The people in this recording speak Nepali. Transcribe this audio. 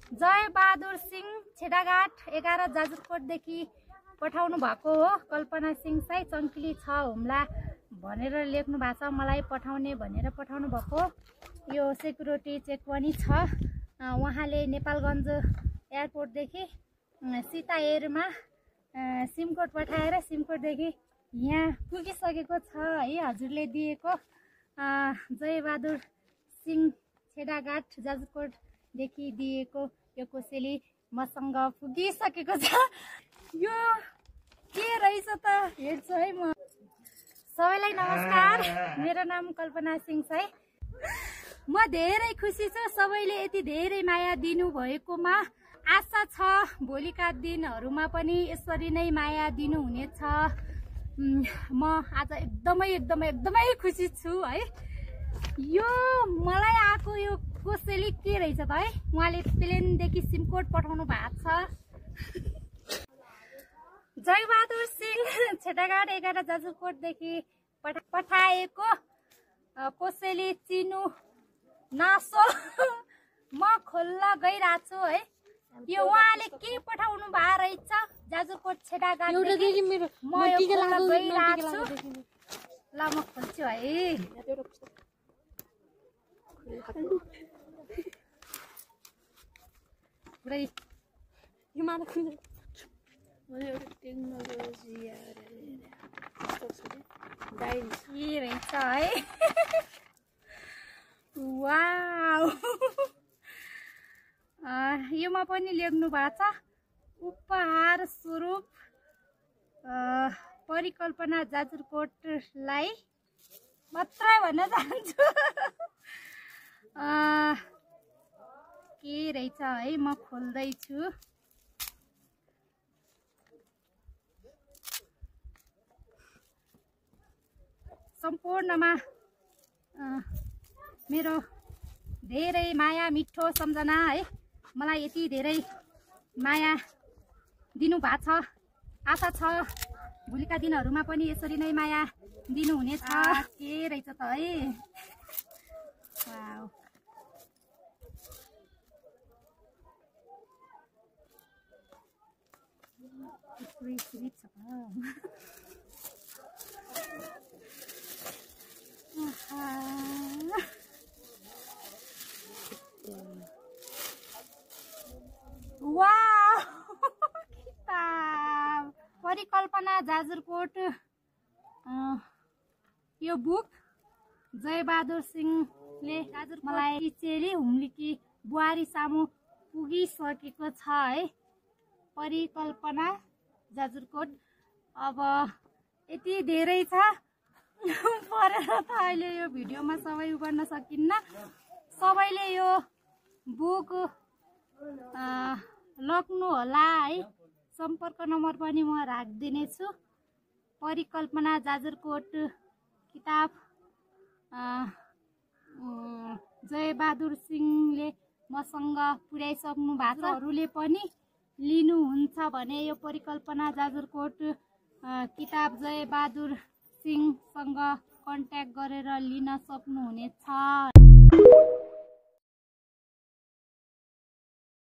जय बहादुर सिंह छेडाघाट 11 जाजरकोटदेखि पठाउनु भएको हो। कल्पना सिंह साई चङ्किली 6 हुम्ला भनेर लेख्नु भएको छ। मलाई पठाउने भनेर पठाउनु भएको। यो सेक्युरिटी चेक पनि छ। उहाँले नेपालगञ्ज एयरपोर्टदेखि सीता एयरमा सिम कोड पठाएर सिम कोडदेखि यहाँ पुगिसकेको छ है। हजुरले दिएको जय बहादुर सिंह छेडाघाट जाजरकोटदेखि दिएको यो कोसेली मसँग पुगिसकेको छ। यो के रहेछ त हेर्छु है म। सबैलाई नमस्कार, मेरो नाम कल्पना सिंह साई। म धेरै खुसी छु सबैले यति धेरै माया दिनु भएकोमा। आशा छ भोलिका दिनहरूमा पनि यसरी नै माया दिनु हुनेछ। म आज एकदमै खुसी छु है। यो मलाई आएको यो कोसेली के रहेछ त है। उहाँले प्लेनदेखि सिम कोड पठाउनु भएको छ। जय बहादुर सिंह छेडाघाट 11 जाजरकोटदेखि पठाएको कोसेली चिनु नासो म खोल्न गइरहेको छु है। यो उहाँले के पठाउनु भएको रहेछ जाजरकोट छेडाघाट म यो खोल्न गइरहेको छु। ल म खोल्छु है। पुरै के रहेछ है। वाउ योमा पनि लेख्नु भएको छ उपहार स्वरूप परिकल्पना जाजरकोटलाई मात्रै भन्न चाहन्छु। के रहेछ है म खोल्दैछु। सम्पूर्णमा मेरो धेरै माया मिठो सम्झना है। मलाई यति धेरै माया दिनु भएको छ। आशा छ भोलिका दिनहरूमा पनि यसरी नै माया दिनुहुनेछ। के रहेछ त है। वाउ वाउ किताब परिकल्पना जाजरकोट। यो बुक जय बहादुर सिंहले मलाई चेली हुम्लीकी बुहारी सामु पुगिसकेको छ है। परिकल्पना जाजरकोट। अब यति धेरै छ परेर त अहिले यो भिडियोमा सबै गर्न सकिन्न। सबैले यो बुक लग्नु होला है। सम्पर्क नम्बर पनि म राखिदिनेछु। परिकल्पना जाजरकोट किताब जय बहादुर सिंहले मसँग पुर्याइसक्नु भएको छ। अरूले पनि लिनुहुन्छ भने यो परिकल्पना जाजरकोट किताब जय बहादुर सिंहसँग कन्ट्याक्ट गरेर लिन सक्नुहुनेछ।